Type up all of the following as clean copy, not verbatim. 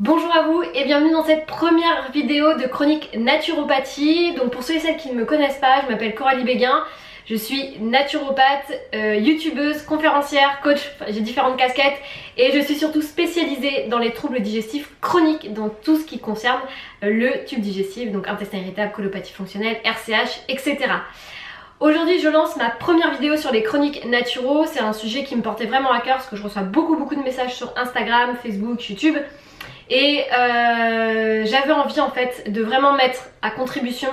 Bonjour à vous et bienvenue dans cette première vidéo de chronique naturopathie. Donc pour ceux et celles qui ne me connaissent pas, je m'appelle Coralie Béguin, je suis naturopathe, youtubeuse, conférencière, coach, j'ai différentes casquettes et je suis surtout spécialisée dans les troubles digestifs chroniques, dans tout ce qui concerne le tube digestif, donc intestin irritable, colopathie fonctionnelle, RCH, etc. Aujourd'hui je lance ma première vidéo sur les chroniques naturaux. C'est un sujet qui me portait vraiment à cœur parce que je reçois beaucoup de messages sur Instagram, Facebook, YouTube. Et j'avais envie en fait de vraiment mettre à contribution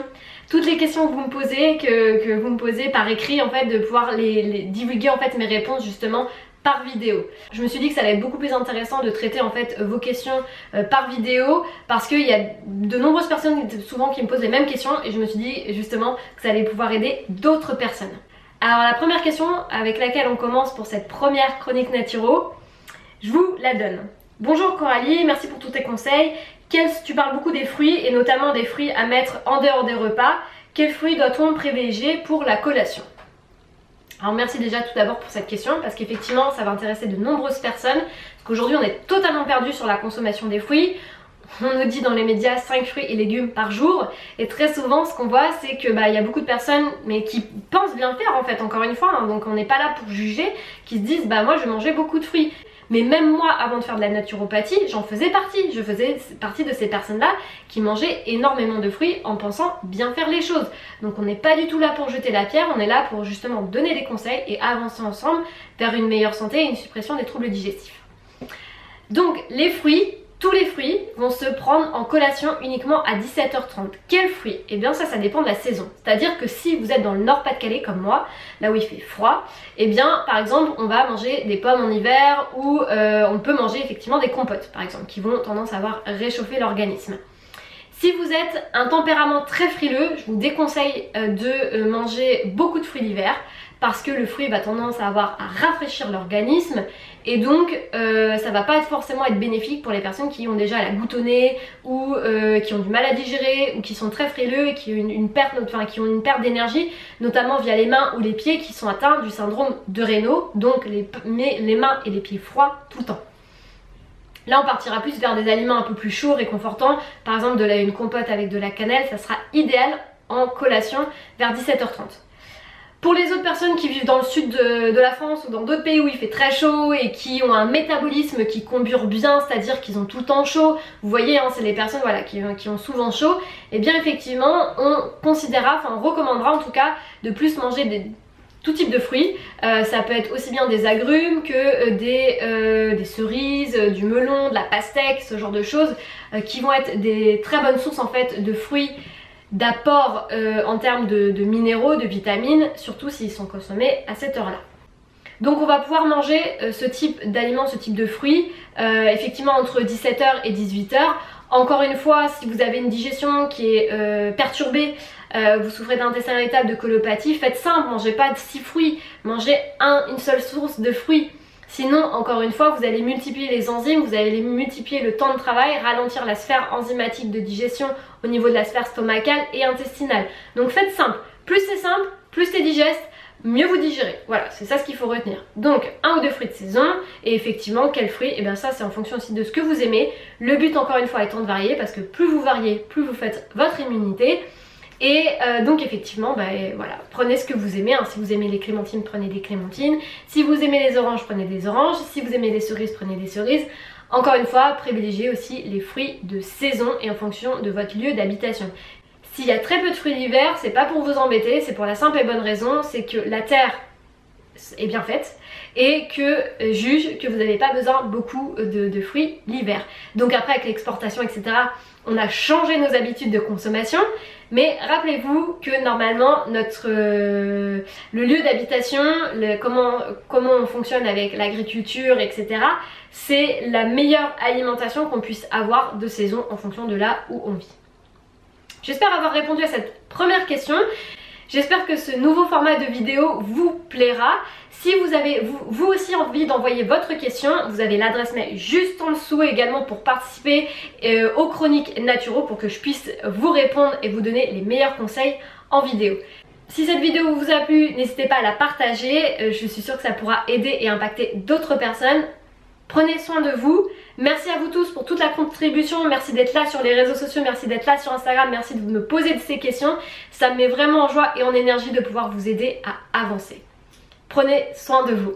toutes les questions que vous me posez, que vous me posez par écrit, en fait de pouvoir les divulguer en fait mes réponses justement par vidéo. Je me suis dit que ça allait être beaucoup plus intéressant de traiter en fait vos questions par vidéo parce qu'il y a de nombreuses personnes souvent qui me posent les mêmes questions et je me suis dit justement que ça allait pouvoir aider d'autres personnes. Alors la première question avec laquelle on commence pour cette première chronique naturo, je vous la donne. Bonjour Coralie, merci pour tous tes conseils. Tu parles beaucoup des fruits et notamment des fruits à mettre en dehors des repas. Quels fruits doit-on privilégier pour la collation? Alors merci déjà tout d'abord pour cette question parce qu'effectivement ça va intéresser de nombreuses personnes. Parce qu'aujourd'hui on est totalement perdu sur la consommation des fruits. On nous dit dans les médias 5 fruits et légumes par jour et très souvent ce qu'on voit c'est que y a beaucoup de personnes mais qui pensent bien faire en fait encore une fois, hein, donc on n'est pas là pour juger, qui se disent moi je mangeais beaucoup de fruits. Mais même moi, avant de faire de la naturopathie, j'en faisais partie. Je faisais partie de ces personnes-là qui mangeaient énormément de fruits en pensant bien faire les choses. Donc on n'est pas du tout là pour jeter la pierre, on est là pour justement donner des conseils et avancer ensemble vers une meilleure santé et une suppression des troubles digestifs. Donc les fruits, tous les fruits vont se prendre en collation uniquement à 17h30. Quels fruits? Eh bien ça dépend de la saison. C'est-à-dire que si vous êtes dans le Nord-Pas-de-Calais comme moi, là où il fait froid, eh bien par exemple on va manger des pommes en hiver ou on peut manger effectivement des compotes par exemple qui vont tendance à avoir réchauffé l'organisme. Si vous êtes un tempérament très frileux, je vous déconseille de manger beaucoup de fruits l'hiver parce que le fruit va tendance à avoir à rafraîchir l'organisme et donc ça va pas forcément être bénéfique pour les personnes qui ont déjà la goutte au nez ou qui ont du mal à digérer ou qui sont très frileux et qui ont une perte d'énergie, notamment via les mains ou les pieds qui sont atteints du syndrome de Raynaud, donc les mains et les pieds froids tout le temps. Là on partira plus vers des aliments un peu plus chauds, réconfortants, par exemple une compote avec de la cannelle, ça sera idéal en collation vers 17h30. Pour les autres personnes qui vivent dans le sud de la France ou dans d'autres pays où il fait très chaud et qui ont un métabolisme qui combure bien, c'est-à-dire qu'ils ont tout le temps chaud, vous voyez c'est les personnes qui ont souvent chaud, et bien effectivement on recommandera en tout cas de plus manger tout type de fruits. Ça peut être aussi bien des agrumes que des cerises, du melon, de la pastèque, ce genre de choses qui vont être des très bonnes sources en fait de fruits, d'apport en termes de minéraux, de vitamines, surtout s'ils sont consommés à cette heure-là. Donc on va pouvoir manger ce type d'aliments, ce type de fruits, effectivement entre 17h et 18h. Encore une fois, si vous avez une digestion qui est perturbée, vous souffrez d'intestin irritable, de colopathie, faites simple, mangez pas 6 fruits, mangez une seule source de fruits. Sinon, encore une fois, vous allez multiplier les enzymes, vous allez multiplier le temps de travail, ralentir la sphère enzymatique de digestion au niveau de la sphère stomacale et intestinale. Donc faites simple, plus c'est simple, plus c'est digeste, mieux vous digérez. Voilà, c'est ça ce qu'il faut retenir. Donc 1 ou 2 fruits de saison et effectivement quels fruits, et bien ça c'est en fonction aussi de ce que vous aimez. Le but encore une fois étant de varier parce que plus vous variez, plus vous faites votre immunité. Et donc effectivement voilà, prenez ce que vous aimez, hein. Si vous aimez les clémentines, prenez des clémentines. Si vous aimez les oranges, prenez des oranges. Si vous aimez les cerises, prenez des cerises. Encore une fois, privilégiez aussi les fruits de saison et en fonction de votre lieu d'habitation. S'il y a très peu de fruits l'hiver, c'est pas pour vous embêter, c'est pour la simple et bonne raison, c'est que la terre est bien faite et que juge que vous n'avez pas besoin beaucoup de fruits l'hiver. Donc après avec l'exportation etc, on a changé nos habitudes de consommation, mais rappelez-vous que normalement le lieu d'habitation, comment on fonctionne avec l'agriculture etc, c'est la meilleure alimentation qu'on puisse avoir de saison en fonction de là où on vit. J'espère avoir répondu à cette première question. J'espère que ce nouveau format de vidéo vous plaira. Si vous avez vous aussi envie d'envoyer votre question, vous avez l'adresse mail juste en dessous également pour participer aux chroniques naturaux pour que je puisse vous répondre et vous donner les meilleurs conseils en vidéo. Si cette vidéo vous a plu, n'hésitez pas à la partager. Je suis sûre que ça pourra aider et impacter d'autres personnes. Prenez soin de vous. Merci à vous tous pour toute la contribution. Merci d'être là sur les réseaux sociaux. Merci d'être là sur Instagram. Merci de me poser ces questions. Ça me met vraiment en joie et en énergie de pouvoir vous aider à avancer. Prenez soin de vous.